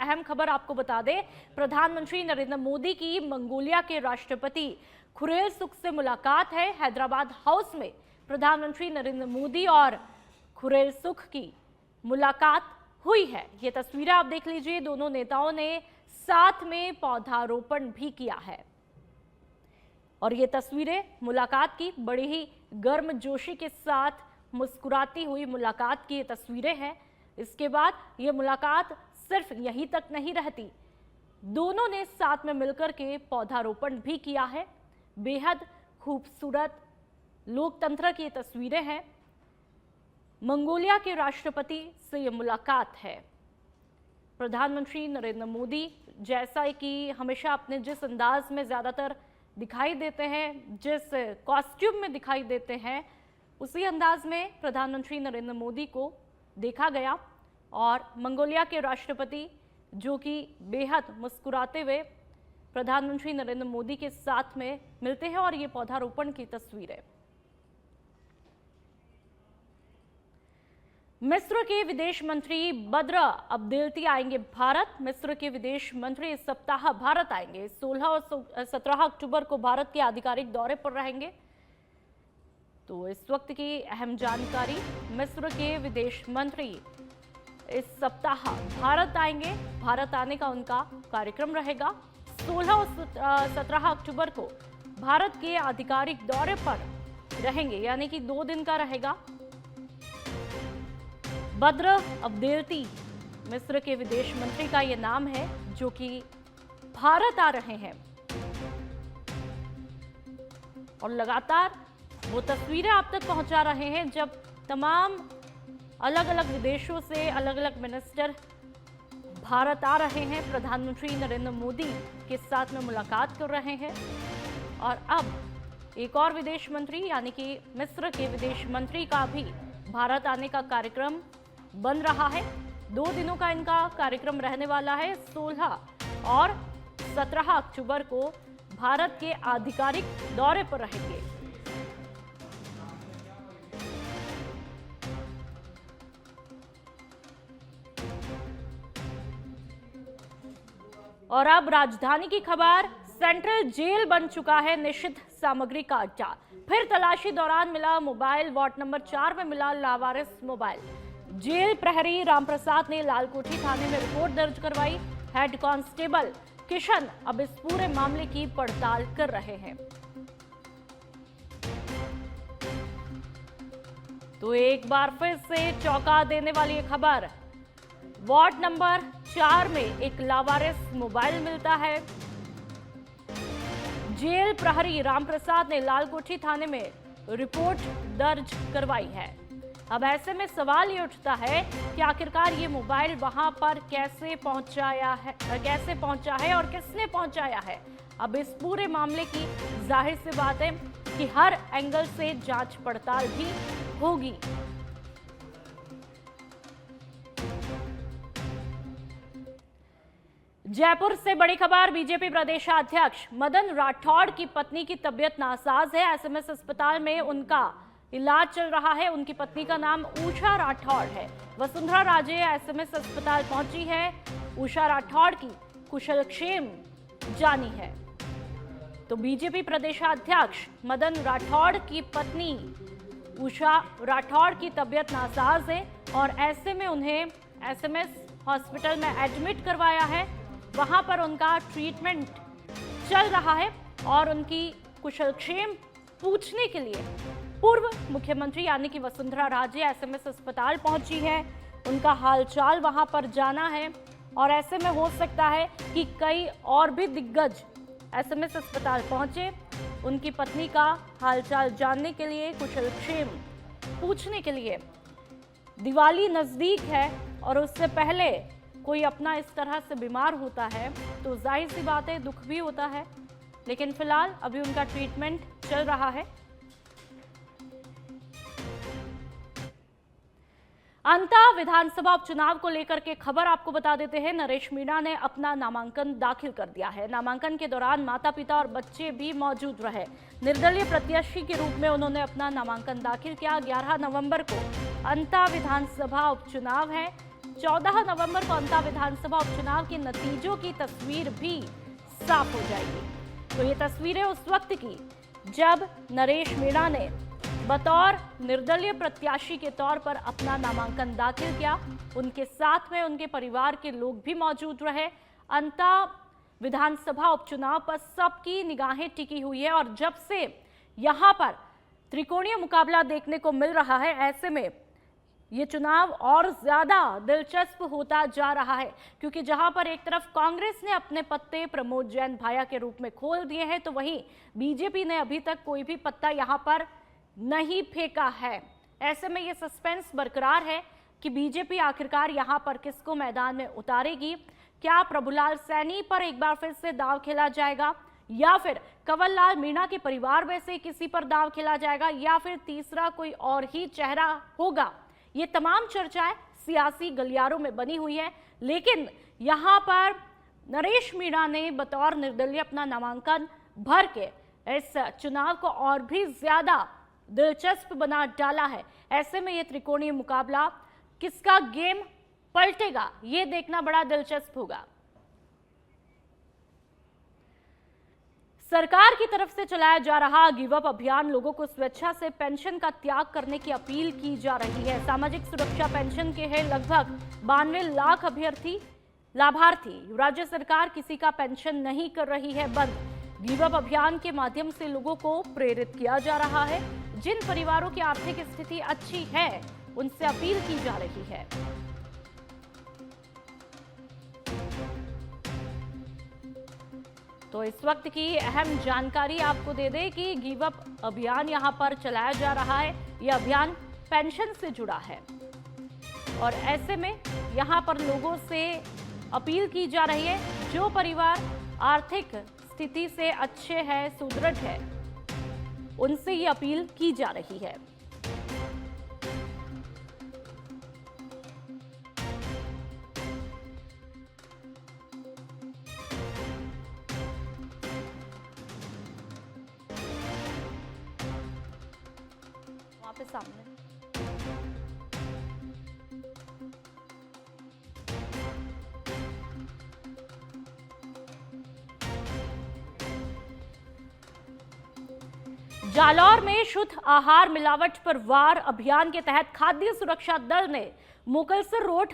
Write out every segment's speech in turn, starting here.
अहम खबर आपको बता दें, प्रधानमंत्री नरेंद्र मोदी की मंगोलिया के राष्ट्रपति खुरेलसुख से मुलाकात है। हैदराबाद हाउस में प्रधानमंत्री नरेंद्र मोदी और खुरेलसुख की मुलाकात हुई है। ये तस्वीरें आप देख लीजिए, दोनों नेताओं ने साथ में पौधारोपण भी किया है और ये तस्वीरें मुलाकात की बड़ी ही गर्मजोशी के साथ मुस्कुराती हुई मुलाकात की ये तस्वीरें हैं। इसके बाद ये मुलाकात सिर्फ यहीं तक नहीं रहती, दोनों ने साथ में मिलकर के पौधारोपण भी किया है। बेहद खूबसूरत लोकतंत्र की ये तस्वीरें हैं। मंगोलिया के राष्ट्रपति से ये मुलाकात है। प्रधानमंत्री नरेंद्र मोदी जैसा कि हमेशा अपने जिस अंदाज में ज़्यादातर दिखाई देते हैं, जिस कॉस्ट्यूम में दिखाई देते हैं, उसी अंदाज में प्रधानमंत्री नरेंद्र मोदी को देखा गया और मंगोलिया के राष्ट्रपति जो कि बेहद मुस्कुराते हुए प्रधानमंत्री नरेंद्र मोदी के साथ में मिलते हैं और ये पौधारोपण की तस्वीरें। मिस्र के विदेश मंत्री बद्र अब्देल्ती आएंगे भारत। मिस्र के विदेश मंत्री इस सप्ताह भारत आएंगे। 16 और 17 अक्टूबर को भारत के आधिकारिक दौरे पर रहेंगे। तो इस वक्त की अहम जानकारी, मिस्र के विदेश मंत्री इस सप्ताह भारत आएंगे। भारत आने का उनका कार्यक्रम रहेगा। 16 और 17 अक्टूबर को भारत के आधिकारिक दौरे पर रहेंगे, यानी कि 2 दिन का रहेगा। बद्र अब्देल्ती मिस्र के विदेश मंत्री का यह नाम है जो कि भारत आ रहे हैं और लगातार वो तस्वीरें आप तक पहुंचा रहे हैं जब तमाम अलग अलग विदेशों से अलग अलग मिनिस्टर भारत आ रहे हैं, प्रधानमंत्री नरेंद्र मोदी के साथ में मुलाकात कर रहे हैं। और अब एक और विदेश मंत्री यानी कि मिस्र के विदेश मंत्री का भी भारत आने का कार्यक्रम बन रहा है। 2 दिनों का इनका कार्यक्रम रहने वाला है। 16 और 17 अक्टूबर को भारत के आधिकारिक दौरे पर रहेंगे। और अब राजधानी की खबर, सेंट्रल जेल बन चुका है निषिद्ध सामग्री का अड्डा। फिर तलाशी दौरान मिला मोबाइल, वार्ड नंबर 4 में मिला लावारिस मोबाइल। जेल प्रहरी रामप्रसाद ने लालकोठी थाने में रिपोर्ट दर्ज करवाई। हेड कांस्टेबल किशन अब इस पूरे मामले की पड़ताल कर रहे हैं। तो एक बार फिर से चौंका देने वाली खबर, वार्ड नंबर 4 में एक लावारिस मोबाइल मिलता है। जेल प्रहरी रामप्रसाद ने लालकोठी थाने में रिपोर्ट दर्ज करवाई है। अब ऐसे में सवाल ये उठता है कि आखिरकार ये मोबाइल वहां पर कैसे पहुंचा है और किसने पहुंचाया है। अब इस पूरे मामले की जाहिर सी बात है कि हर एंगल से जांच पड़ताल भी होगी। जयपुर से बड़ी खबर, बीजेपी प्रदेशाध्यक्ष मदन राठौड़ की पत्नी की तबीयत नासाज है। एसएमएस अस्पताल में उनका इलाज चल रहा है। उनकी पत्नी का नाम उषा राठौड़ है। वसुंधरा राजे एसएमएस अस्पताल पहुंची है। उषा राठौड़ की कुशलक्षेम जानी है। तो बीजेपी प्रदेशाध्यक्ष मदन राठौड़ की पत्नी उषा राठौड़ की तबीयत नासाज है और ऐसे में उन्हें एसएमएस हॉस्पिटल में एडमिट करवाया है। वहां पर उनका ट्रीटमेंट चल रहा है और उनकी कुशलक्षेम पूछने के लिए पूर्व मुख्यमंत्री यानी कि वसुंधरा राजे एसएमएस अस्पताल पहुंची है। उनका हालचाल वहां पर जाना है और ऐसे में हो सकता है कि कई और भी दिग्गज एसएमएस अस्पताल पहुंचे उनकी पत्नी का हालचाल जानने के लिए, कुशलक्षेम पूछने के लिए। दिवाली नजदीक है और उससे पहले कोई अपना इस तरह से बीमार होता है तो जाहिर सी बात है दुख भी होता है, लेकिन फिलहाल अभी उनका ट्रीटमेंट चल रहा है। अंता विधानसभा उपचुनाव को लेकर के खबर आपको बता देते हैं। नरेश मीणा ने अपना नामांकन दाखिल कर दिया है। नामांकन के दौरान माता पिता और बच्चे भी मौजूद रहे। निर्दलीय प्रत्याशी के रूप में उन्होंने अपना नामांकन दाखिल किया। 11 नवंबर को अंता विधानसभा उपचुनाव है। 14 नवंबर को अंता विधानसभा उपचुनाव के नतीजों की तस्वीर भी साफ हो जाएगी। तो ये तस्वीरें उस वक्त की जब नरेश मीणा ने बतौर निर्दलीय प्रत्याशी के तौर पर अपना नामांकन दाखिल किया। उनके साथ में उनके परिवार के लोग भी मौजूद रहे। अंता विधानसभा उपचुनाव पर सबकी निगाहें टिकी हुई है और जब से यहां पर त्रिकोणीय मुकाबला देखने को मिल रहा है, ऐसे में ये चुनाव और ज्यादा दिलचस्प होता जा रहा है, क्योंकि जहां पर एक तरफ कांग्रेस ने अपने पत्ते प्रमोद जैन भाया के रूप में खोल दिए हैं, तो वहीं बीजेपी ने अभी तक कोई भी पत्ता यहां पर नहीं फेंका है। ऐसे में ये सस्पेंस बरकरार है कि बीजेपी आखिरकार यहां पर किसको मैदान में उतारेगी। क्या प्रभुलाल सैनी पर एक बार फिर से दांव खेला जाएगा, या फिर कंवर लाल मीणा के परिवार में से किसी पर दांव खेला जाएगा, या फिर तीसरा कोई और ही चेहरा होगा। ये तमाम चर्चाएं सियासी गलियारों में बनी हुई है, लेकिन यहां पर नरेश मीणा ने बतौर निर्दलीय अपना नामांकन भर के इस चुनाव को और भी ज्यादा दिलचस्प बना डाला है। ऐसे में ये त्रिकोणीय मुकाबला किसका गेम पलटेगा, ये देखना बड़ा दिलचस्प होगा। सरकार की तरफ से चलाया जा रहा गिव अप अभियान लोगों को स्वेच्छा से पेंशन का त्याग करने की अपील की जा रही है। सामाजिक सुरक्षा पेंशन के हैं लगभग 92 लाख लाभार्थी। राज्य सरकार किसी का पेंशन नहीं कर रही है बंद। गिव अप अभियान के माध्यम से लोगों को प्रेरित किया जा रहा है। जिन परिवारों की आर्थिक स्थिति अच्छी है उनसे अपील की जा रही है। तो इस वक्त की अहम जानकारी आपको दे दें कि गिव अप अभियान यहां पर चलाया जा रहा है। यह अभियान पेंशन से जुड़ा है और ऐसे में यहां पर लोगों से अपील की जा रही है, जो परिवार आर्थिक स्थिति से अच्छे हैं, सुदृढ़ है, उनसे ये अपील की जा रही है। वहां पे सामने जालौर में शुद्ध आहार मिलावट पर वार अभियान के तहत खाद्य सुरक्षा दल ने मुकलसर रोड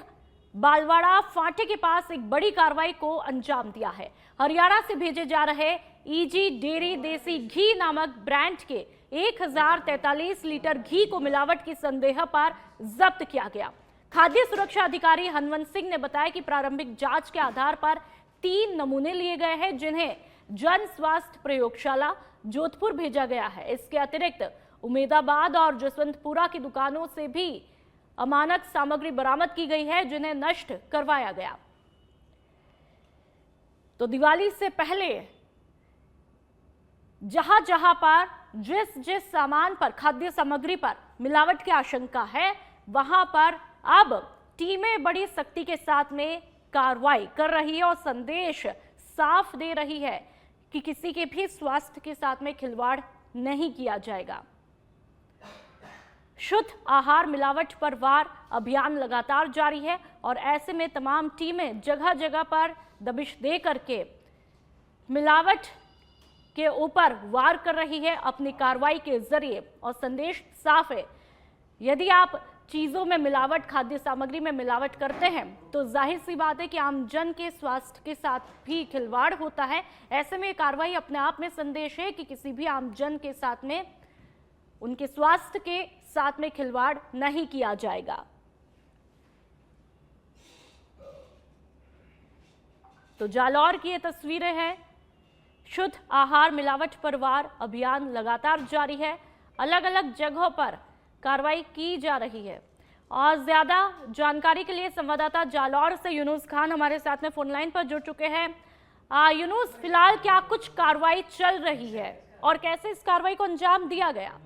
बालवाड़ा फाटे के पास एक बड़ी कार्रवाई को अंजाम दिया है। हरियाणा से भेजे जा रहे ईजी डेयरी देसी घी नामक ब्रांड के 1043 लीटर घी को मिलावट की संदेह पर जब्त किया गया। खाद्य सुरक्षा अधिकारी हनवंत सिंह ने बताया कि प्रारंभिक जांच के आधार पर 3 नमूने लिए गए हैं, जिन्हें जन स्वास्थ्य प्रयोगशाला जोधपुर भेजा गया है। इसके अतिरिक्त उमेदाबाद और जसवंतपुरा की दुकानों से भी अमानक सामग्री बरामद की गई है, जिन्हें नष्ट करवाया गया। तो दिवाली से पहले जहां जहां पर जिस सामान पर, खाद्य सामग्री पर मिलावट की आशंका है, वहां पर अब टीमें बड़ी सख्ती के साथ में कार्रवाई कर रही है और संदेश साफ दे रही है कि किसी के भी स्वास्थ्य के साथ में खिलवाड़ नहीं किया जाएगा। शुद्ध आहार मिलावट पर वार अभियान लगातार जारी है और ऐसे में तमाम टीमें जगह जगह पर दबिश दे करके मिलावट के ऊपर वार कर रही है अपनी कार्रवाई के जरिए। और संदेश साफ है, यदि आप चीजों में मिलावट, खाद्य सामग्री में मिलावट करते हैं तो जाहिर सी बात है कि आम जन के स्वास्थ्य के साथ भी खिलवाड़ होता है। ऐसे में कार्रवाई अपने आप में संदेश है कि किसी भी आम जन के साथ में, उनके स्वास्थ्य के साथ में खिलवाड़ नहीं किया जाएगा। तो जालौर की ये तस्वीरें हैं। शुद्ध आहार मिलावट पर वार अभियान लगातार जारी है। अलग अलग जगहों पर कार्रवाई की जा रही है। और ज्यादा जानकारी के लिए संवाददाता जालौर से यूनुस खान हमारे साथ में फोन लाइन पर जुड़ चुके हैं। यूनुस, फिलहाल क्या कुछ कार्रवाई चल रही है और कैसे इस कार्रवाई को अंजाम दिया गया?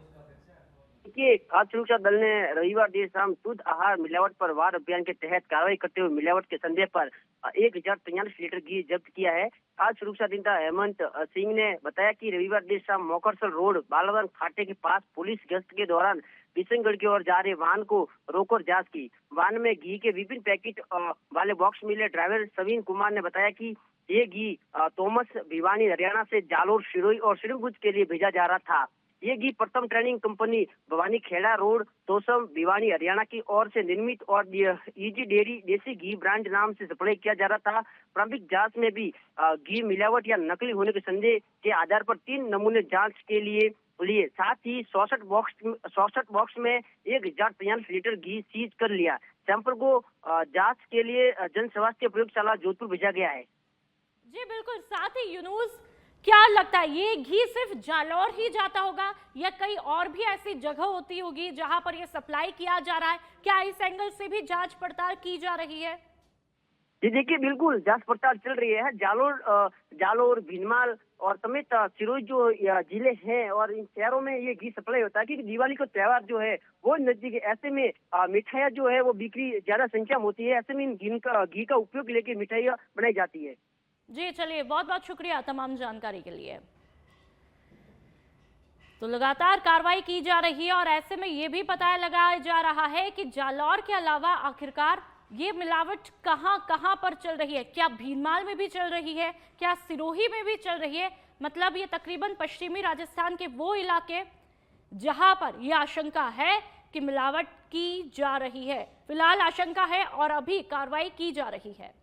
देखिए, खाद्य सुरक्षा दल ने रविवार देर शाम शुद्ध आहार मिलावट पर वार अभियान के तहत कार्रवाई करते हुए मिलावट के संदेह पर 1043 लीटर घी जब्त किया है। खाद्य सुरक्षा अधिकारी हेमंत सिंह ने बताया कि रविवार देर शाम मोकरसर रोड बालवाड़ा फाटे के पास पुलिस गश्त के दौरान किशनगढ़ की ओर जा रहे वाहन को रोककर जांच की। वाहन में घी के विभिन्न पैकेट वाले बॉक्स मिले। ड्राइवर सवीन कुमार ने बताया कि ये घी तोमस भिवानी हरियाणा से जालोर, सिरोही और सिरमगुज के लिए भेजा जा रहा था। ये घी Pratham training company Bhawani Khera road, Tosham, Bhiwani Haryana की ओर से निर्मित और इजी डेयरी देसी घी ब्रांड नाम से सप्लाई किया जा रहा था। प्रारंभिक जांच में भी घी मिलावट या नकली होने के संदेह के आधार पर 3 नमूने जांच के लिए लिए। साथ ही 66 बॉक्स में 1043 लीटर घी सीज कर लिया। सैंपल को जांच के लिए जन स्वास्थ्य प्रयोगशाला जोधपुर भेजा गया है। जी बिल्कुल। साथ ही यूनुस, क्या लगता है ये घी सिर्फ जालौर ही जाता होगा या कई और भी ऐसी जगह होती होगी जहां पर ये सप्लाई किया जा रहा है? क्या इस एंगल से भी जांच पड़ताल की जा रही है? जी देखिए, बिल्कुल जांच पड़ताल चल रही है। जालोर, भीनमाल और समेत सिरोही जो जिले हैं और इन शहरों में ये घी सप्लाई होता है क्योंकि दिवाली का त्योहार जो है वो नजदीक है। ऐसे में मिठाइयाँ जो है वो बिक्री ज्यादा संख्या में होती है। ऐसे में इन घी का उपयोग लेके मिठाइयाँ बनाई जाती है। जी चलिए, बहुत बहुत शुक्रिया तमाम जानकारी के लिए। तो लगातार कार्रवाई की जा रही है और ऐसे में ये भी पता लगाया जा रहा है कि जालौर के अलावा आखिरकार ये मिलावट कहां कहां पर चल रही है। क्या भीनमाल में भी चल रही है, क्या सिरोही में भी चल रही है? मतलब ये तकरीबन पश्चिमी राजस्थान के वो इलाके जहां पर यह आशंका है कि मिलावट की जा रही है। फिलहाल आशंका है और अभी कार्रवाई की जा रही है।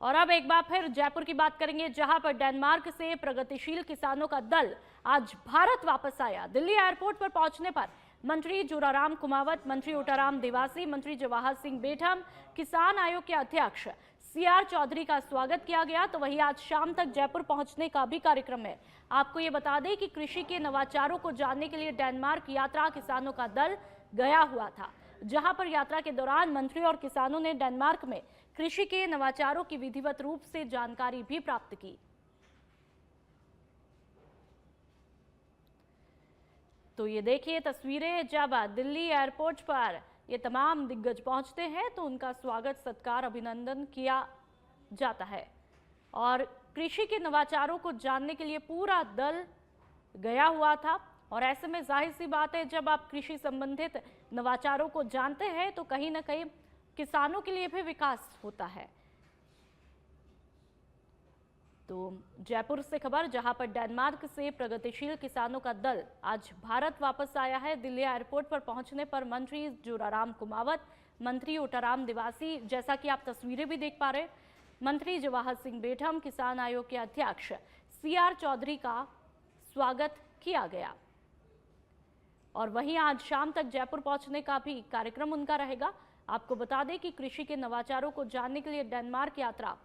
और अब एक बार फिर जयपुर की बात करेंगे, जहां पर डेनमार्क से प्रगतिशील किसानों का दल आज भारत वापस आया। दिल्ली एयरपोर्ट पर पहुंचने पर मंत्री जोराराम कुमावत, मंत्री ओटाराम देवासी, मंत्री जवाहर सिंह बेठम, किसान आयोग के अध्यक्ष सीआर चौधरी का स्वागत किया गया। तो वहीं आज शाम तक जयपुर पहुंचने का भी कार्यक्रम है। आपको ये बता दें कि कृषि के नवाचारों को जानने के लिए डेनमार्क यात्रा किसानों का दल गया हुआ था, जहां पर यात्रा के दौरान मंत्री और किसानों ने डेनमार्क में कृषि के नवाचारों की विधिवत रूप से जानकारी भी प्राप्त की। तो ये देखिए तस्वीरें, जब दिल्ली एयरपोर्ट पर ये तमाम दिग्गज पहुंचते हैं तो उनका स्वागत, सत्कार, अभिनंदन किया जाता है और कृषि के नवाचारों को जानने के लिए पूरा दल गया हुआ था। और ऐसे में जाहिर सी बात है, जब आप कृषि संबंधित नवाचारों को जानते हैं तो कहीं ना कहीं किसानों के लिए भी विकास होता है। तो जयपुर से खबर, जहां पर डेनमार्क से प्रगतिशील किसानों का दल आज भारत वापस आया है। दिल्ली एयरपोर्ट पर पहुंचने पर मंत्री जोराराम कुमावत, मंत्री ओटाराम देवासी, जैसा कि आप तस्वीरें भी देख पा रहे, मंत्री जवाहर सिंह बेठम, किसान आयोग के अध्यक्ष सीआर चौधरी का स्वागत किया गया। और वहीं आज शाम तक जयपुर पहुंचने का भी कार्यक्रम उनका रहेगा। आपको बता दें कि कृषि के नवाचारों को जानने के लिए डेनमार्क यात्रा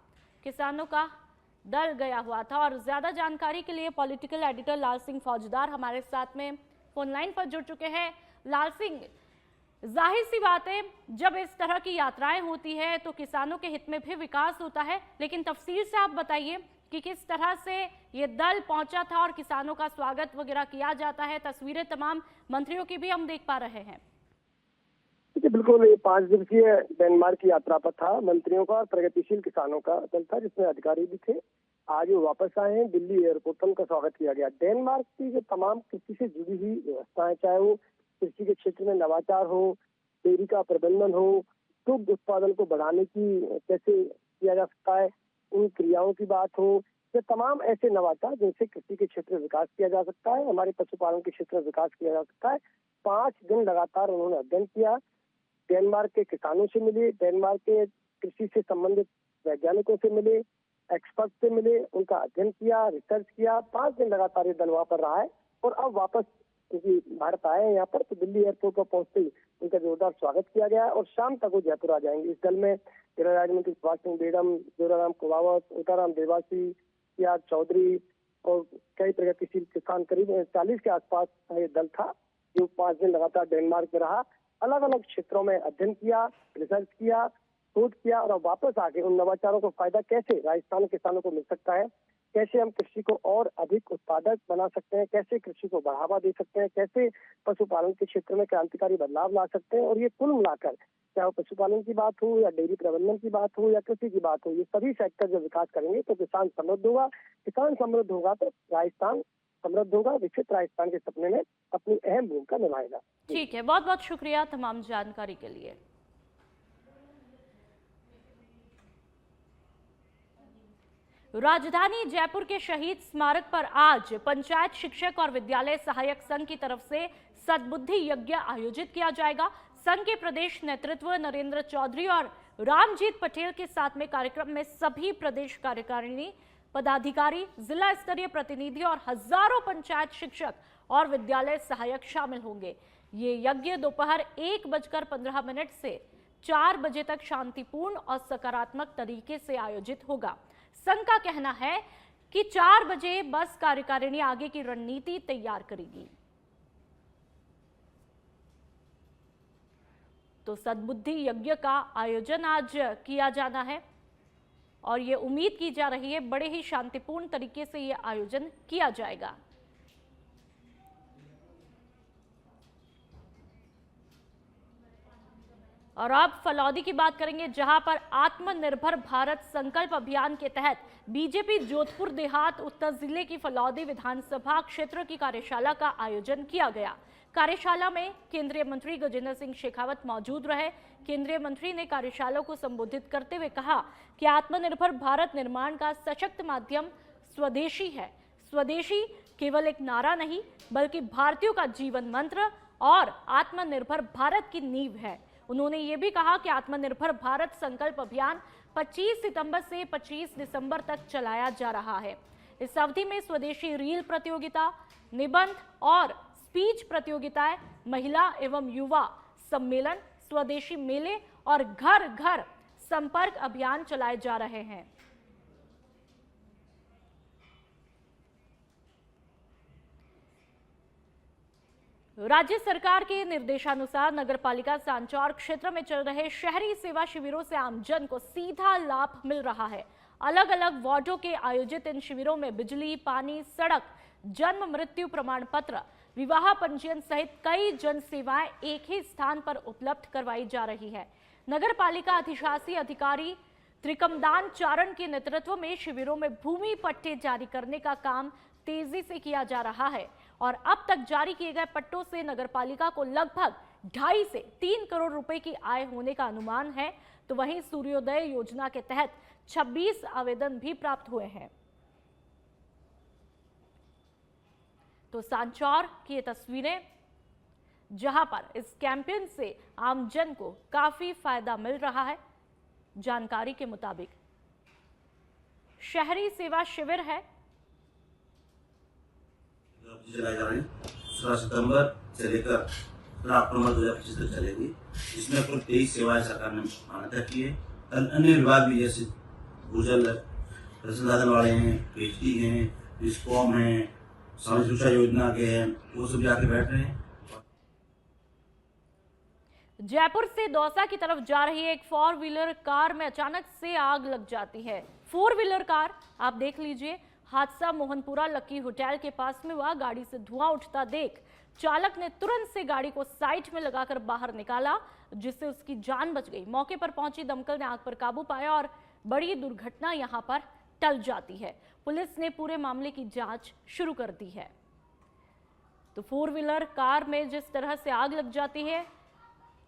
किसानों का दल गया हुआ था। और ज्यादा जानकारी के लिए पॉलिटिकल एडिटर लाल सिंह फौजदार हमारे साथ में फोन लाइन पर जुड़ चुके हैं। लाल सिंह, जाहिर सी बात है, जब इस तरह की यात्राएं होती है तो किसानों के हित में भी विकास होता है, लेकिन तफसील से आप बताइए कि किस तरह से ये दल पहुंचा था और किसानों का स्वागत वगैरह किया जाता है। तस्वीरें तमाम मंत्रियों की भी हम देख पा रहे हैं। बिल्कुल, ये 5 दिवसीय डेनमार्क की यात्रा पर था। मंत्रियों का और प्रगतिशील किसानों का दल था, जिसमें अधिकारी भी थे। आज वो वापस आए हैं। दिल्ली एयरपोर्ट पर उनका स्वागत किया गया। डेनमार्क की जो तमाम कृषि से जुड़ी हुई व्यवस्थाएं, चाहे वो कृषि के क्षेत्र में नवाचार हो, डेयरी का प्रबंधन हो, दुग्ध उत्पादन को बढ़ाने की कैसे किया जा सकता है, उन क्रियाओं की बात हो, ये तमाम ऐसे नवाचार जिनसे कृषि के क्षेत्र में विकास किया जा सकता है, हमारे पशुपालन के क्षेत्र में विकास किया जा सकता है। 5 दिन लगातार उन्होंने अध्ययन किया। डेनमार्क के किसानों से मिले, डेनमार्क के कृषि से संबंधित वैज्ञानिकों से मिले, एक्सपर्ट से मिले, उनका अध्ययन किया, रिसर्च किया। 5 दिन लगातार ये दल वहां पर रहा है और अब वापस क्योंकि भारत आए हैं यहाँ पर, तो दिल्ली एयरपोर्ट पर पहुंचते ही उनका जोरदार स्वागत किया गया और शाम तक वो जयपुर आ जाएंगे। इस दल में गृह राज्य मंत्री जवाहर सिंह बेठम, जोराराम कुमावत, ओटाराम देवासी, सीआर चौधरी और कई प्रगतिशील किसान, करीब 40 के आसपास ये दल था, जो 5 दिन लगातार डेनमार्क में रहा। अलग अलग क्षेत्रों में अध्ययन किया, रिसर्च किया, शोध किया और अब वापस आके उन नवाचारों को फायदा कैसे राजस्थान किसानों को मिल सकता है, कैसे हम कृषि को और अधिक उत्पादक बना सकते हैं, कैसे कृषि को बढ़ावा दे सकते हैं, कैसे पशुपालन के क्षेत्र में क्रांतिकारी बदलाव ला सकते हैं। और ये कुल मिलाकर, चाहे वो पशुपालन की बात हो या डेयरी प्रबंधन की बात हो या कृषि की बात हो, ये सभी सेक्टर जब विकास करेंगे तो किसान समृद्ध होगा। किसान समृद्ध होगा तो राजस्थान समृद्ध होगा, विकसित राजस्थान के सपने में अपनी अहम भूमिका निभाएगा। ठीक है, बहुत बहुत शुक्रिया तमाम जानकारी के लिए। राजधानी जयपुर के शहीद स्मारक पर आज पंचायत शिक्षक और विद्यालय सहायक संघ की तरफ से सद्बुद्धि यज्ञ आयोजित किया जाएगा। संघ के प्रदेश नेतृत्व नरेंद्र चौधरी और रामजीत पटेल के साथ में कार्यक्रम में सभी प्रदेश कार्यकारिणी पदाधिकारी, जिला स्तरीय प्रतिनिधि और हजारों पंचायत शिक्षक और विद्यालय सहायक शामिल होंगे। ये यज्ञ दोपहर 1:15 से 4 बजे तक शांतिपूर्ण और सकारात्मक तरीके से आयोजित होगा। संघ का कहना है कि 4 बजे बस कार्यकारिणी आगे की रणनीति तैयार करेगी। तो सद्बुद्धि यज्ञ का आयोजन आज किया जाना है और ये उम्मीद की जा रही है बड़े ही शांतिपूर्ण तरीके से ये आयोजन किया जाएगा। और अब फलौदी की बात करेंगे, जहां पर आत्मनिर्भर भारत संकल्प अभियान के तहत बीजेपी जोधपुर देहात उत्तर जिले की फलौदी विधानसभा क्षेत्र की कार्यशाला का आयोजन किया गया। कार्यशाला में केंद्रीय मंत्री गजेंद्र सिंह शेखावत मौजूद रहे। केंद्रीय मंत्री ने कार्यशाला को संबोधित करते हुए कहा कि आत्मनिर्भर भारत निर्माण का सशक्त माध्यम स्वदेशी है। स्वदेशी केवल एक नारा नहीं बल्कि भारतीयों का जीवन मंत्र और आत्मनिर्भर भारत की नींव है। उन्होंने ये भी कहा कि आत्मनिर्भर भारत संकल्प अभियान 25 सितंबर से 25 दिसंबर तक चलाया जा रहा है। इस अवधि में स्वदेशी रील प्रतियोगिता, निबंध और स्पीच प्रतियोगिताएं, महिला एवं युवा सम्मेलन, स्वदेशी मेले और घर घर संपर्क अभियान चलाए जा रहे हैं। राज्य सरकार के निर्देशानुसार नगरपालिका सांचौर क्षेत्र में चल रहे शहरी सेवा शिविरों से आमजन को सीधा लाभ मिल रहा है। अलग अलग वार्डों के आयोजित इन शिविरों में बिजली, पानी, सड़क, जन्म मृत्यु प्रमाण पत्र, विवाह पंजीयन सहित कई जन सेवाएं एक ही स्थान पर उपलब्ध करवाई जा रही है। नगरपालिका अधिशासी अधिकारी त्रिकमदान चारण के नेतृत्व में शिविरों में भूमि पट्टे जारी करने का काम तेजी से किया जा रहा है और अब तक जारी किए गए पट्टों से नगरपालिका को लगभग 2.5 से 3 करोड़ रुपए की आय होने का अनुमान है। तो वहीं सूर्योदय योजना के तहत 26 आवेदन भी प्राप्त हुए हैं। तो सांचौर की ये तस्वीरें, जहां पर इस कैंपेन से आमजन को काफी फायदा मिल रहा है। जानकारी के मुताबिक शहरी सेवा शिविर है। चलाई जा रही 16 सितंबर से लेकर 15 अक्टूबर 2025 तक चलेगी। इसमें कुल 23 सेवाएं सरकार ने मान्यता की है। अन्य विभाग भी जैसे भूजल संसाधन वाले हैं, पीएचडी हैं, डिस्कॉम हैं, सामाजिक सुरक्षा योजना के हैं, वो सब जाके बैठ रहे हैं। जयपुर से दौसा की तरफ जा रही एक 4 व्हीलर कार में अचानक से आग लग जाती है। 4 व्हीलर कार, आप देख लीजिए, हादसा मोहनपुरा लकी होटल के पास में हुआ। गाड़ी से धुआं उठता देख चालक ने तुरंत से गाड़ी को साइड में लगाकर बाहर निकाला, जिससे उसकी जान बच गई। मौके पर पहुंची दमकल ने आग पर काबू पाया और बड़ी दुर्घटना यहां पर टल जाती है। पुलिस ने पूरे मामले की जांच शुरू कर दी है। तो 4 व्हीलर कार में जिस तरह से आग लग जाती है,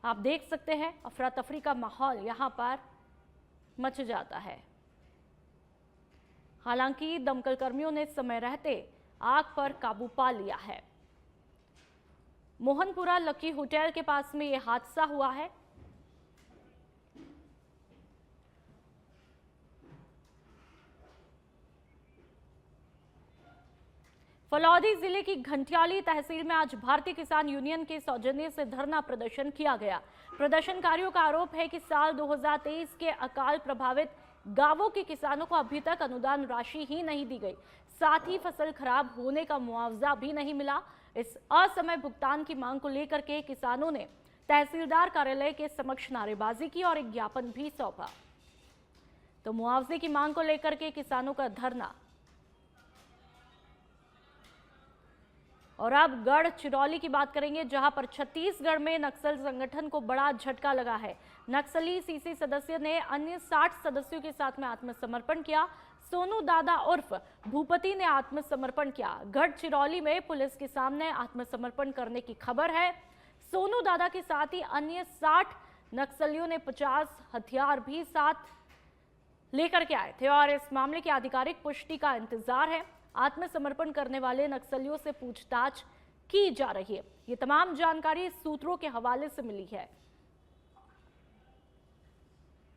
आप देख सकते हैं, अफरा तफरी का माहौल यहां पर मच जाता है। हालांकि दमकल कर्मियों ने समय रहते आग पर काबू पा लिया है। मोहनपुरा लकी होटल के पास में यह हादसा हुआ है। फलौदी जिले की घंटियाली तहसील में आज भारतीय किसान यूनियन के सौजन्य से धरना प्रदर्शन किया गया। प्रदर्शनकारियों का आरोप है कि साल 2023 के अकाल प्रभावित गांवों के किसानों को अभी तक अनुदान राशि ही नहीं दी गई, साथ ही फसल खराब होने का मुआवजा भी नहीं मिला। इस असमय भुगतान की मांग को लेकर के किसानों ने तहसीलदार कार्यालय के समक्ष नारेबाजी की और एक ज्ञापन भी सौंपा। तो मुआवजे की मांग को लेकर के किसानों का धरना। और अब गढ़चिरौली की बात करेंगे, जहां पर छत्तीसगढ़ में नक्सल संगठन को बड़ा झटका लगा है। नक्सली सीसी सदस्य ने अन्य 60 सदस्यों के साथ में आत्मसमर्पण किया। सोनू दादा उर्फ भूपति ने आत्मसमर्पण किया। गढ़चिरौली में पुलिस के सामने आत्मसमर्पण करने की खबर है। सोनू दादा के साथ ही अन्य 60 नक्सलियों ने 50 हथियार भी साथ लेकर के आए थे और इस मामले की आधिकारिक पुष्टि का इंतजार है। आत्मसमर्पण करने वाले नक्सलियों से पूछताछ की जा रही है। ये तमाम जानकारी सूत्रों के हवाले से मिली है।